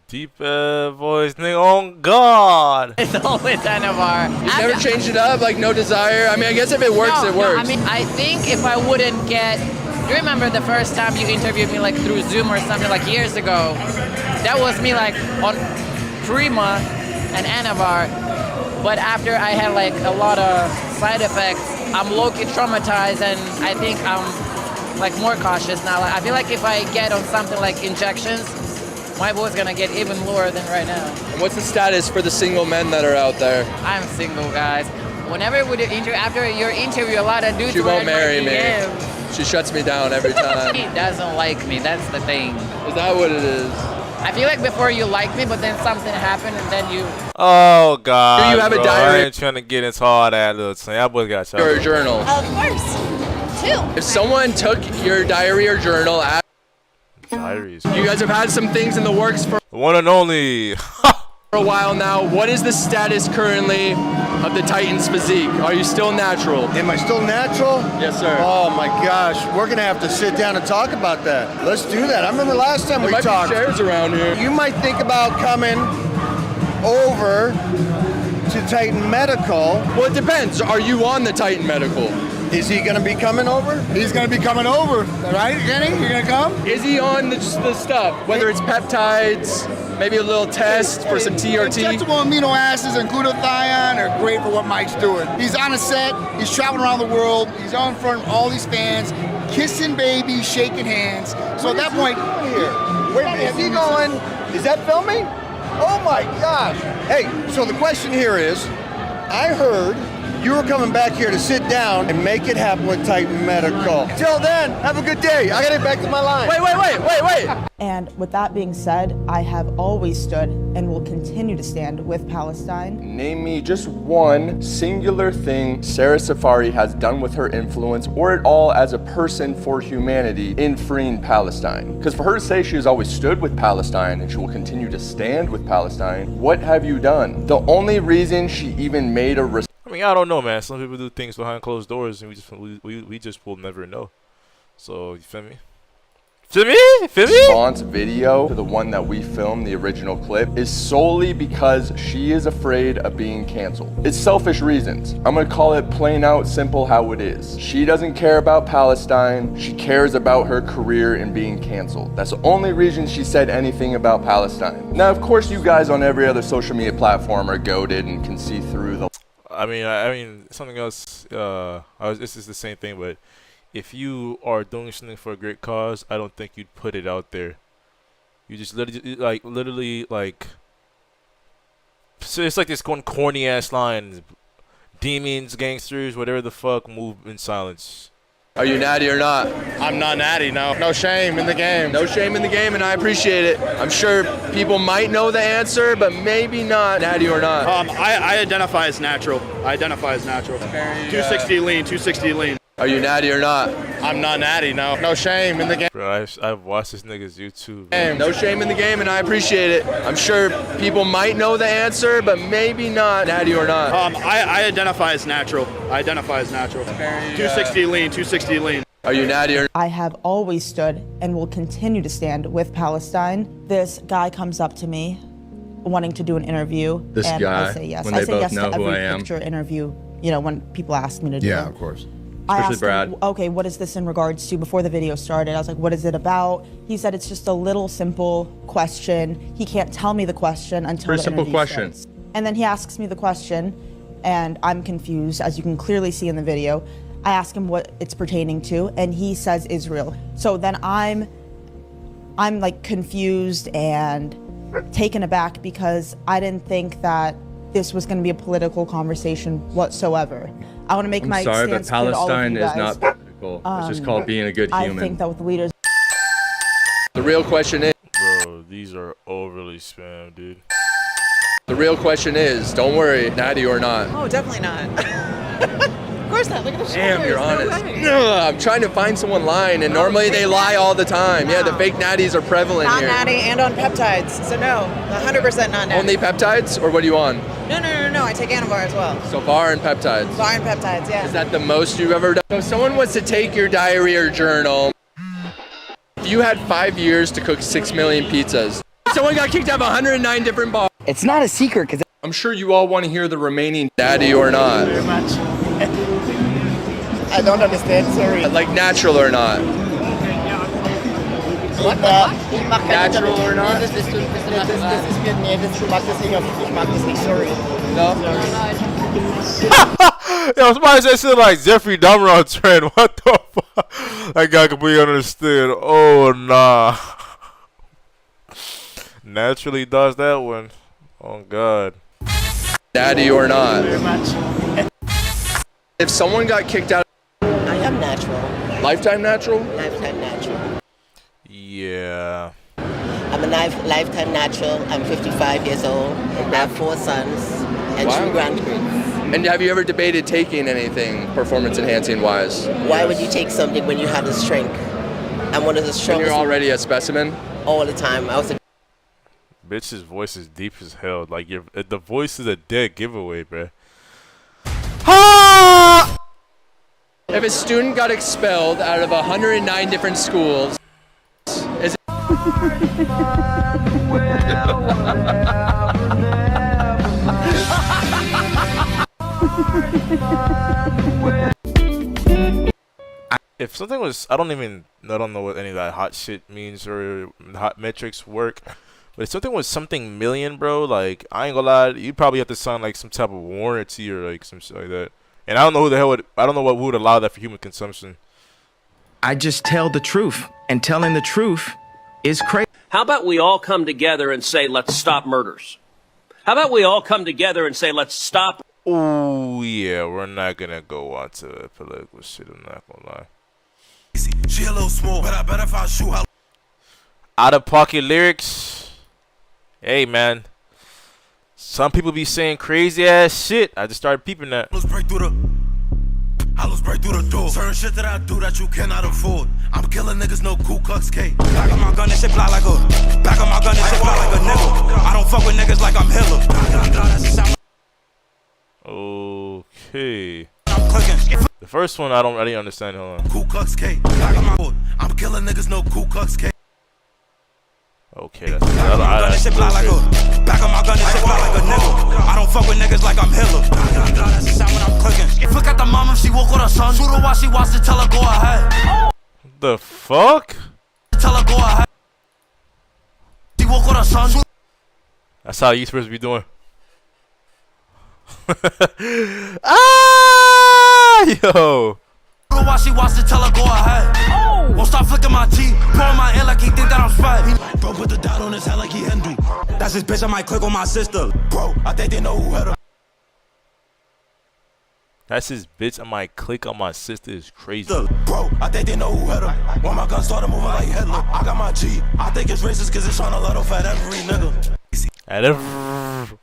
Deep voice, nigga. Oh God. It's always Anavar. You never changed it up, like no desire. I mean, I guess if it works, it works. I mean, I think if I wouldn't get. Do you remember the first time you interviewed me like through Zoom or something like years ago? That was me like on Prima and Anavar. But after I had like a lot of side effects, I'm low-key traumatized, and I think I'm like more cautious now. Like, I feel like if I get on something like injections, my voice gonna get even lower than right now. And what's the status for the single men that are out there? I'm single, guys. Whenever we do after your interview, a lot of dudes. She won't marry me. DM. She shuts me down every time. He doesn't like me. That's the thing. Is that what it is? I feel like before you like me, but then something happened, and then you. Oh God. Do you have a bro, diary? I ain't trying to get into all that little thing. I boy got Your journal. Of course. 2. If someone took your diary or journal, diaries. You guys have had some things in the works for the one and only. For a while now. What is the status currently of the Titans physique? Are you still natural? Am I still natural? Yes, sir. Oh my gosh, we're gonna have to sit down and talk about that. Let's do that. I remember last time we might be talked. chairs around here. You might think about coming over to Titan Medical. Well, it depends. Are you on the Titan Medical? Is he gonna be coming over? He's gonna be coming over, right, Kenny? You're gonna come? Is he on the stuff? Whether it's peptides, maybe a little test for some TRT? Injectable amino acids and glutathione are great for what Mike's doing. He's on a set, he's traveling around the world, he's on in front of all these fans, kissing babies, shaking hands. So at that point, where is he going? Is that filming? Oh my gosh. Hey, so the question here is, I heard you were coming back here to sit down and make it happen with Titan Medical. Till then, have a good day. I gotta get back to my line. Wait. And with that being said, I have always stood and will continue to stand with Palestine. Name me just one singular thing Sarah Safari has done with her influence or at all as a person for humanity in freeing Palestine. Because for her to say she has always stood with Palestine and she will continue to stand with Palestine, what have you done? The only reason she even made a I mean, I don't know, man. Some people do things behind closed doors, and we just will never know. So you feel me? Feel me? Response video to the one that we filmed, the original clip, is solely because she is afraid of being canceled. It's selfish reasons. I'm gonna call it plain out simple how it is. She doesn't care about Palestine. She cares about her career and being canceled. That's the only reason she said anything about Palestine. Now, of course, you guys on every other social media platform are goated and can see through the. I mean, something else. This is the same thing, but if you are doing something for a great cause, I don't think you'd put it out there. You just literally like. So it's like this one corny ass line: demons, gangsters, whatever the fuck, move in silence. Are you natty or not? I'm not natty, no. No shame in the game. No shame in the game, and I appreciate it. I'm sure people might know the answer, but maybe not natty or not. I identify as natural. 260 lean, 260 lean. Are you natty or not? I'm not natty, no. No shame in the game. Bro, I've watched this nigga's YouTube. Bro. No shame in the game, and I appreciate it. I'm sure people might know the answer, but maybe not natty or not. I identify as natural. 260 lean, 260 lean. Are you natty or? I have always stood and will continue to stand with Palestine. This guy comes up to me wanting to do an interview. This and guy, I say yes. when I they say both yes know to who every I am. picture interview, when people ask me to do it. Yeah, of course. I Especially asked Brad. him, okay, what is this in regards to before the video started? I was like, what is it about? He said it's just a little simple question. He can't tell me the question until Pretty the simple interview question. starts. And then he asks me the question, and I'm confused, as you can clearly see in the video. I ask him what it's pertaining to, and he says Israel. So then I'm like confused and taken aback because I didn't think that this was going to be a political conversation whatsoever. I want to make my sorry, but stance clear to all of Palestine you is guys. not political. It's just called being a good I human. think that with the leaders. The real question is. Bro, these are overly spam, dude. The real question is, don't worry, natty or not. Oh, definitely not. Of course not. Look at the shoulders. Damn, you're No honest. way. Ugh, I'm trying to find someone lying, and normally they lie all the time. Yeah, the fake natties are prevalent Not here. natty and on peptides. So no, 100% not natty. Only peptides, or what are you on? No. I take Anavar as well. So bar and peptides. Bar and peptides, yeah. Is that the most you've ever done? So if someone was to take your diary or journal, if You had 5 years to cook 6 million pizzas. Someone got kicked out of 109 different bars. It's not a secret because I'm sure you all want to hear the remaining daddy or not. Very much. I don't understand, sorry. Like natural or not. Natural or not? Das ist mir, nee, ich mag das nicht, sorry. No? Yo, somebody said shit like Jeffrey Dahmer on trend. What the fuck? That guy completely understood. Oh, nah. Naturally does that one. Oh, God. Daddy or not. Very much. If someone got kicked out... I am natural. Lifetime natural? Lifetime natural. Yeah. I'm a lifetime natural. I'm 55 years old. I have 4 sons and 2 grandkids. And have you ever debated taking anything performance-enhancing wise? Why would you take something when you have the strength? I'm one of the strongest. When you're already a specimen? All the time. I was a Bitch's voice is deep as hell. Like, the voice is a dead giveaway, bruh. Ah! If a student got expelled out of 109 different schools, is it... If something was, I don't know what any of that hot shit means or hot metrics work. But if something was something million, bro, like, I ain't gonna lie, you'd probably have to sign, like, some type of warranty or, like, some shit like that. And I don't know who the hell would, I don't know who would allow that for human consumption. I just tell the truth, and telling the truth is crazy. How about we all come together and say, let's stop murders? How about we all come together and say, let's stop... Oh, yeah, we're not gonna go on to political shit, I'm not gonna lie. She a little small, but I bet if I shoot her... Out-of-pocket lyrics... Hey, man. Some people be saying crazy ass shit. I just started peeping that. Let's break through the door. Certain shit that I do that you cannot afford. I'm killing niggas, no Ku Klux K. Back on my gun, that shit fly like a. Back on my gun, that shit fly like a nigga. I don't fuck with niggas like I'm Hitler. Okay. The first one I don't really understand. Hold on. Ku Klux K. Back on my board. I'm killing niggas, no Ku Klux K. Okay, that's back on my gun, that shit fly like a nigga. I don't fuck with niggas like I'm Hitler. That's the sound when I'm clicking. Look at the mama, she walk with her son. Shoot her while she wants to tell her go ahead. The fuck? Tell her go ahead. She walk with her son. That's how you supposed to be doing. Ah, yo. While she wants to tell her go ahead. Won't stop flicking my teeth. Pouring my ear like he think that I'm spot. Bro, put the dot on his head like he Hindu. That's his bitch, I might click on my sister. Bro, I think they know who had her. That's his bitch, I might click on my sister is crazy. Bro, I think they know who had her. When my gun started moving like Hitler. I got my G. I think it's racist cause it's trying to let off at every nigga. At every...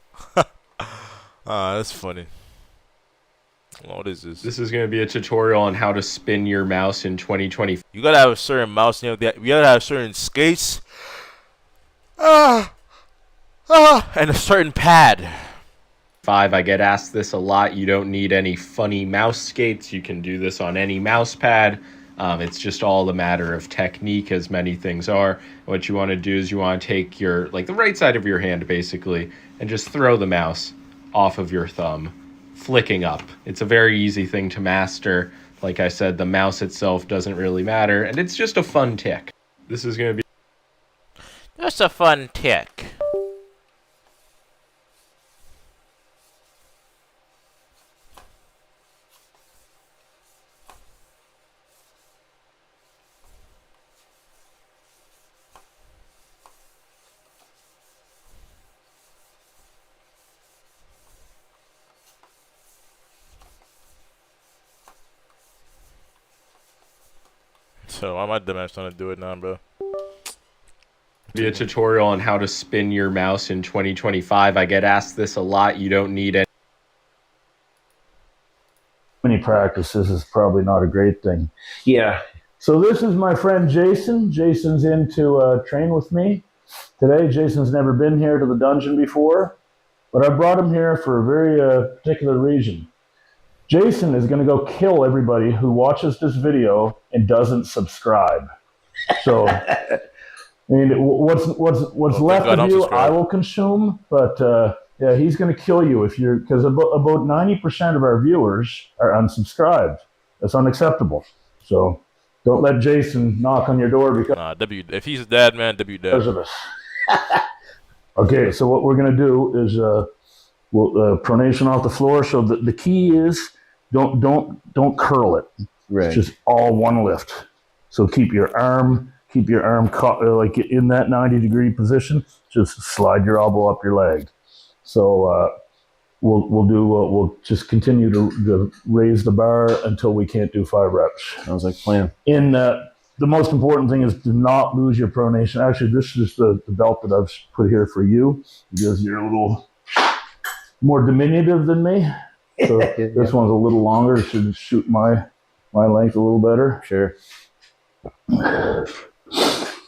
Ah, that's funny. What is this? This is going to be a tutorial on how to spin your mouse in 2020. You gotta have a certain mouse, you gotta have certain skates. And a certain pad. I get asked this a lot. You don't need any funny mouse skates. You can do this on any mouse pad. It's just all a matter of technique, as many things are. What you want to do is you want to take your, like the right side of your hand basically, and just throw the mouse off of your thumb, flicking up. It's a very easy thing to master. Like I said, the mouse itself doesn't really matter, and it's just a fun tick. This is going to be just a fun tick. So why am I dumbass trying to do it now, bro? Be a tutorial on how to spin your mouse in 2025. I get asked this a lot. You don't need any. Many practices is probably not a great thing. Yeah. So this is my friend Jason. Jason's in to train with me today. Jason's never been here to the dungeon before, but I brought him here for a very particular reason. Jason is going to go kill everybody who watches this video and doesn't subscribe. So, I mean, what's left of you, I will consume. But yeah, he's going to kill you if you're, because about 90% of our viewers are unsubscribed. That's unacceptable. So don't let Jason knock on your door because if he's a dad, man, W dad. Because of us. Okay, so what we're going to do is we'll pronation off the floor. So the key is don't curl it. Right. It's just all one lift. So keep your arm caught, like in that 90-degree position. Just slide your elbow up your leg. So we'll just continue to raise the bar until we can't do 5 reps. Sounds like a plan. The most important thing is to not lose your pronation. Actually, this is the belt that I've put here for you because you're a little more diminutive than me. So this one's a little longer. It should suit my length a little better. Sure.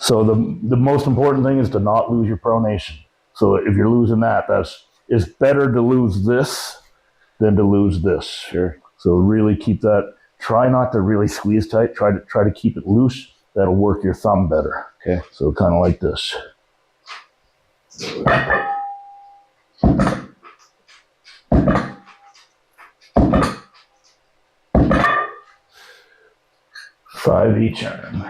So the most important thing is to not lose your pronation. So if you're losing that, it's better to lose this than to lose this. Sure. So really keep that. Try not to really squeeze tight. Try to keep it loose. That'll work your thumb better. Okay. So kind of like this. Five each arm.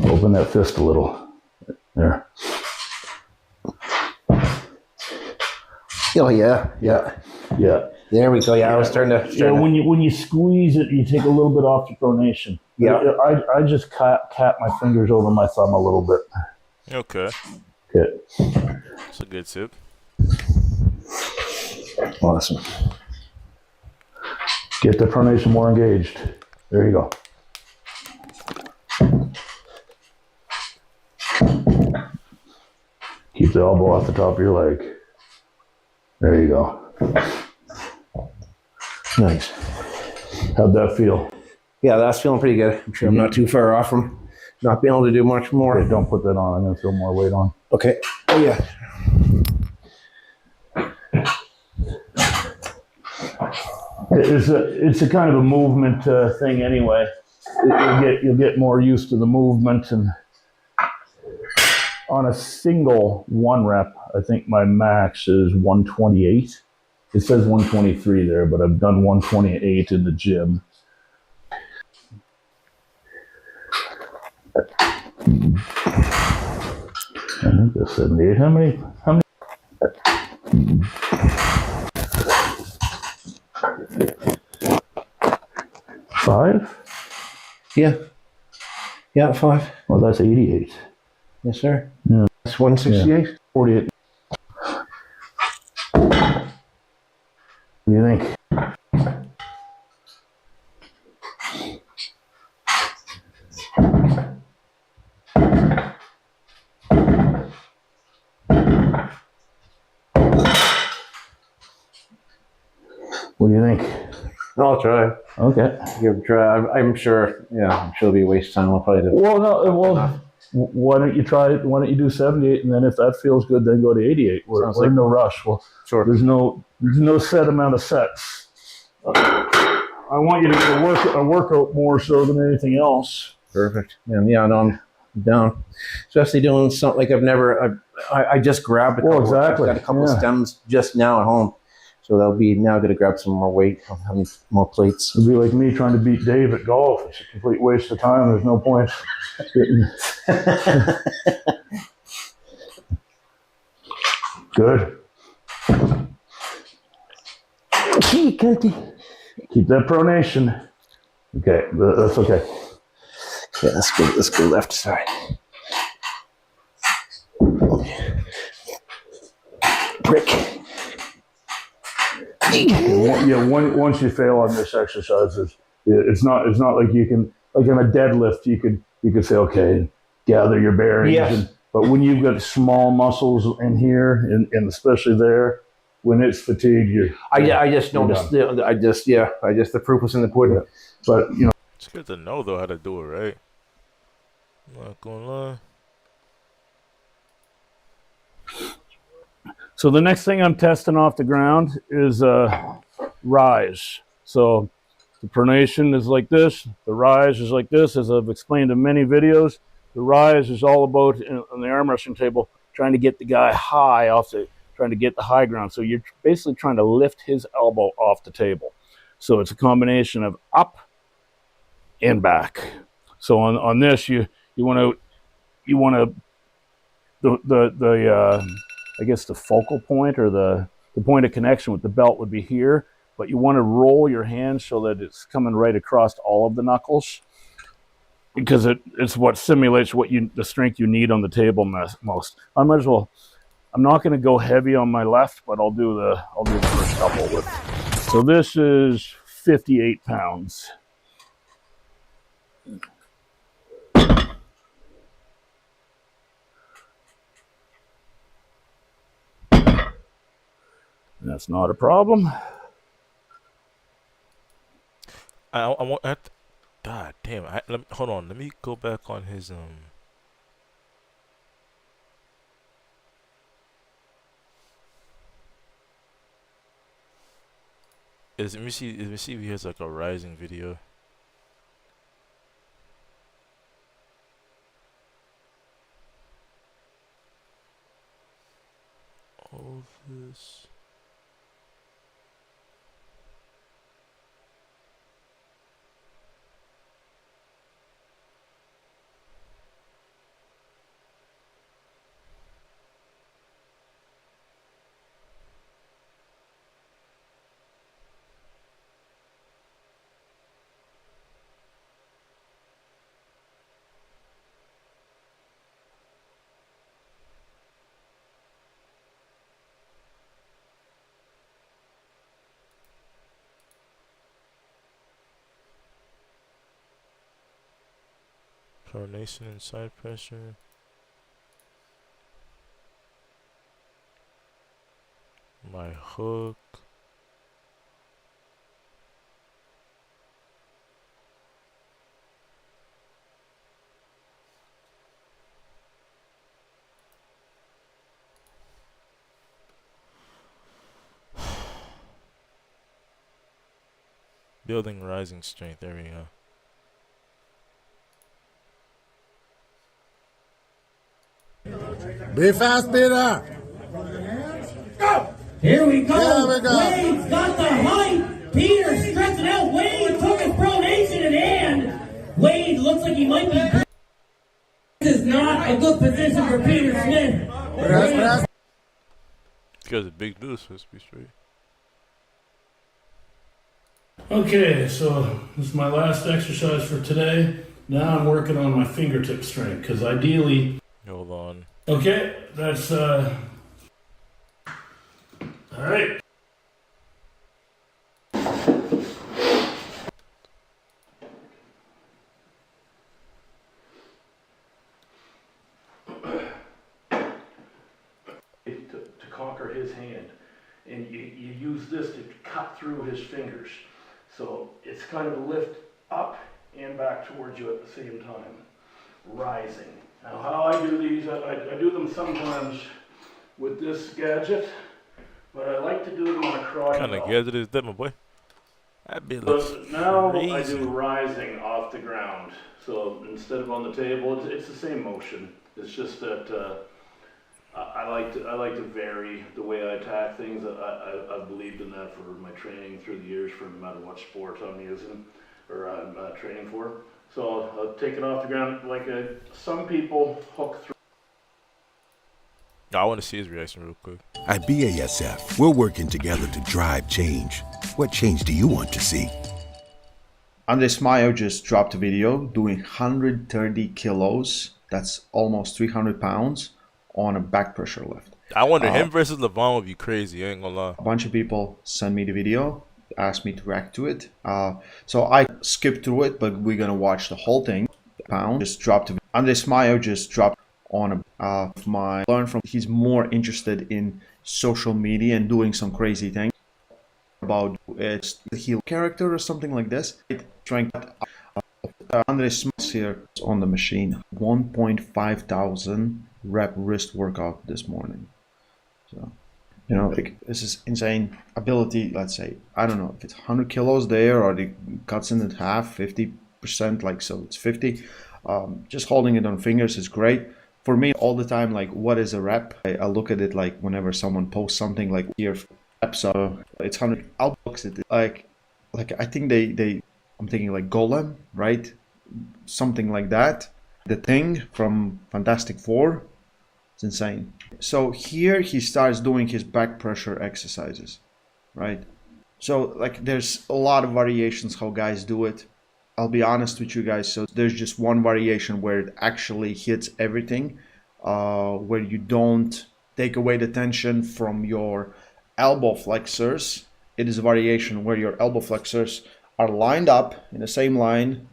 Open that fist a little. There. Oh yeah. Yeah. There we go. Yeah, I was starting to. Yeah, when you squeeze it, you take a little bit off the pronation. Yeah. I just cap my fingers over my thumb a little bit. Okay. Okay. That's a good tip. Awesome. Get the pronation more engaged. There you go. Keep the elbow off the top of your leg. There you go. Nice. How'd that feel? Yeah, that's feeling pretty good. I'm sure I'm not too far off from not being able to do much more. Okay, don't put that on. I'm going to feel more weight on. Okay. Oh, yeah. It's a kind of a movement thing anyway. You'll get more used to the movement, and on a single 1 rep, I think my max is 128. It says 123 there, but I've done 128 in the gym. I think that's 78. How many? 5? Yeah. Yeah, 5. Well, that's 88. Yes, sir. Yeah. That's 168. Yeah. 48. What do you think? What do you think? I'll try. Okay. Give it a try. I'm sure. Yeah, I'm sure it'll be a waste of time. I'll probably do. Well, why don't you try it? Why don't you do 78, and then if that feels good, then go to 88. We're in no rush. Well, sure. There's no set amount of sets. I want you to get a workout more so than anything else. Perfect. Yeah, no, I'm down. Especially doing something like I just grabbed a couple. Well, exactly. I've got a couple of stems just now at home. So that'll be now going to grab some more weight. I'm having more plates. It'll be like me trying to beat Dave at golf. It's a complete waste of time. There's no point. Good. Keep that pronation. Okay, that's okay. Yeah, let's go left side. Brick. Yeah, once you fail on this exercise, it's not like you can, like in a deadlift, you could say, okay, gather your bearings. Yes. But when you've got small muscles in here, and especially there, when it's fatigued, I just noticed. The proof was in the pudding. Yeah. But it's good to know though how to do it, right? I'm not gonna lie. So the next thing I'm testing off the ground is rise. So the pronation is like this. The rise is like this, as I've explained in many videos. The rise is all about, on the arm wrestling table, trying to get the guy high trying to get the high ground. So you're basically trying to lift his elbow off the table. So it's a combination of up and back. So on this, you want to I guess the focal point or the point of connection with the belt would be here, but you want to roll your hand so that it's coming right across all of the knuckles, because it's what simulates the strength you need on the table most. I might as well. I'm not going to go heavy on my left, but I'll do the first couple with. So this is 58 pounds. That's not a problem. I want. God damn! Hold on. Let me go back on his Let me see if he has like a rising video. All this. Pronation and side pressure. My hook. Building rising strength. There we go. Be fast, Peter. Go. Here we go. Here we go. Wade's got the height. Peter stretching out. Wade took his pronation in hand. Wade looks like he might be. This is not a good position for Peter Smith. This guy's a big dude, so let's be straight. Okay, so this is my last exercise for today. Now I'm working on my fingertip strength, because ideally... Hold on. Okay, that's all right. To conquer his hand, and you use this to cut through his fingers, so it's kind of a lift up and back towards you at the same time, rising. Now how I do these, I do them sometimes with this gadget, but I like to do them on a crotch. What kind of gadget is that, my boy? That be But now crazy. I do rising off the ground. So instead of on the table, it's the same motion. It's just that I like to vary the way I attack things. I've believed in that for my training through the years, for no matter what sport I'm using or I'm training for. So I'll take it off the ground like some people hook through. I want to see his reaction real quick. At BASF, we're working together to drive change. What change do you want to see? Andres Mayo just dropped a video doing 130 kilos, that's almost 300 pounds, on a back pressure lift. I wonder, him versus Levon would be crazy, I ain't gonna lie. A bunch of people sent me the video, asked me to react to it. So I skipped through it, but we're gonna watch the whole thing. Just dropped. Andres Mayo just dropped on learn from. He's more interested in social media and doing some crazy things about it's the heel character or something like this. Trying Andres here on the machine. 1.5 thousand rep wrist workout this morning. So You know, like, this is insane ability. Let's say, I don't know if it's 100 kilos there or it cuts in half, 50%, like, so it's 50. Just holding it on fingers is great. For me, all the time, like, what is a rep? I look at it like whenever someone posts something like here, reps, it's 100. I'll box it like I think I'm thinking like Golem, right? Something like that. The Thing from Fantastic Four. It's insane. So here he starts doing his back pressure exercises, right? So like there's a lot of variations how guys do it. I'll be honest with you guys. So there's just one variation where it actually hits everything, where you don't take away the tension from your elbow flexors. It is a variation where your elbow flexors are lined up in the same line,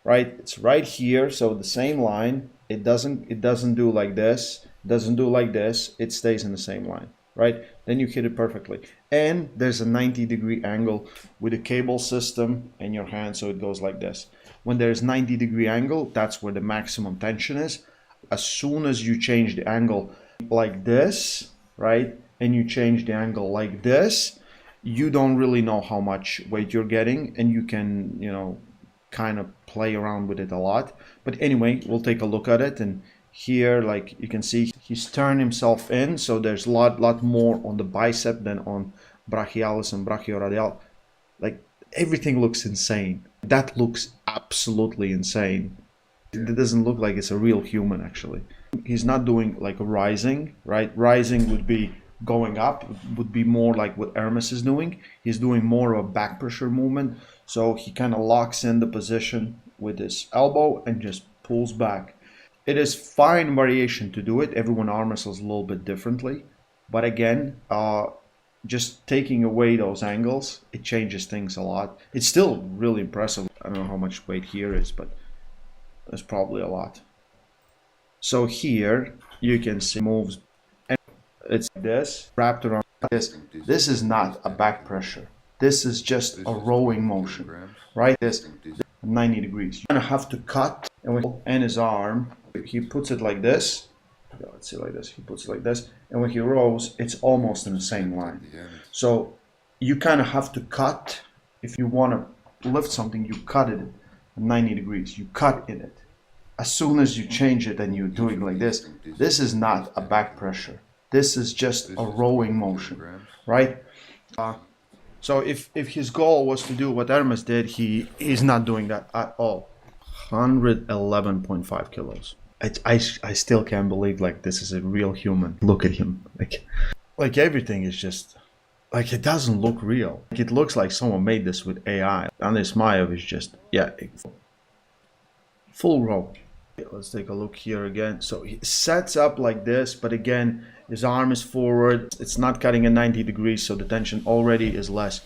right? It's right here, so the same line. It doesn't do like this. It doesn't do like this. It stays in the same line, right? Then you hit it perfectly. And there's a 90-degree angle with a cable system in your hand, so it goes like this. When there's 90-degree angle, that's where the maximum tension is. As soon as you change the angle like this, right, and you change the angle like this, you don't really know how much weight you're getting, and you can, you know, kind of play around with it a lot. But anyway, we'll take a look at it. And here, like you can see, he's turned himself in, so there's a lot more on the bicep than on brachialis and brachioradial. Like everything looks insane. That looks absolutely insane. It doesn't look like it's a real human actually. He's not doing like a rising, right? Rising would be going up, would be more like what Hermes is doing. He's doing more of a back pressure movement. So he kind of locks in the position with his elbow and just pulls back. It is fine variation to do it. Everyone arm wrestles a little bit differently. But again, just taking away those angles, it changes things a lot. It's still really impressive. I don't know how much weight here is, but there's probably a lot. So here you can see moves. And it's this wrapped around this. This is not a back pressure. This is just a rowing motion, right? This 90 degrees. You kind of have to cut, and his arm, he puts it like this. Let's see, like this. He puts it like this, and when he rows, it's almost in the same line. So you kind of have to cut. If you want to lift something, you cut it 90 degrees. You cut in it. As soon as you change it and you're doing like this, this is not a back pressure. This is just a rowing motion, right? So if his goal was to do what Hermes did, he's not doing that at all. 111.5 kilos. I still can't believe like this is a real human. Look at him. Like everything is just like, it doesn't look real. Like, it looks like someone made this with AI. Andrei Smaev is just, yeah, full row. Let's take a look here again. So he sets up like this, but again, his arm is forward. It's not cutting at 90 degrees, so the tension already is less.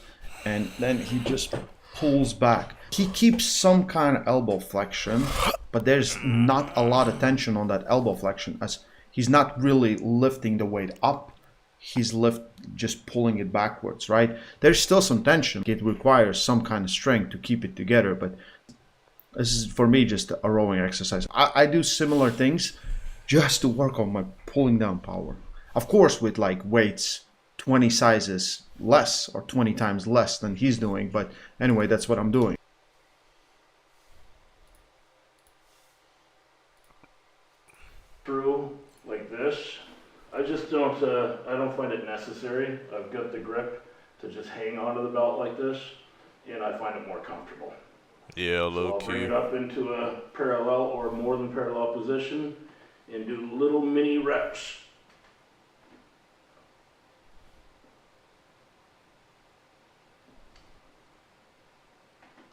And then he just pulls back. He keeps some kind of elbow flexion, but there's not a lot of tension on that elbow flexion, as he's not really lifting the weight up. He's just pulling it backwards, right? There's still some tension. It requires some kind of strength to keep it together, but this is, for me, just a rowing exercise. I do similar things just to work on my pulling down power. Of course, with like weights 20 sizes less or 20 times less than he's doing. But anyway, that's what I'm doing. Through like this, I just don't, I don't find it necessary. I've got the grip to just hang onto the belt like this, and I find it more comfortable. Yeah, low I'll key. bring it up into a parallel or more than parallel position and do little mini reps.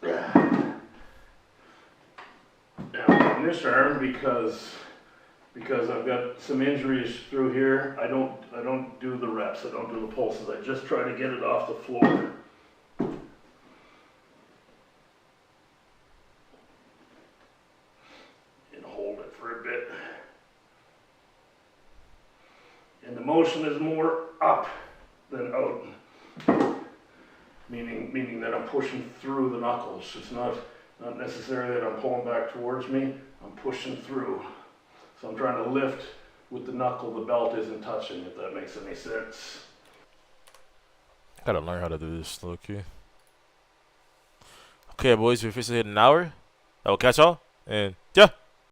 Now on this arm, because I've got some injuries through here, I don't do the reps, I don't do the pulses. I just try to get it off the floor. For a bit. And the motion is more up than out, meaning that I'm pushing through the knuckles. It's not necessarily that I'm pulling back towards me, I'm pushing through. So I'm trying to lift with the knuckle, the belt isn't touching, if that makes any sense. Gotta learn how to do this, low key. Okay, boys, we're officially hit an hour. I will catch y'all, and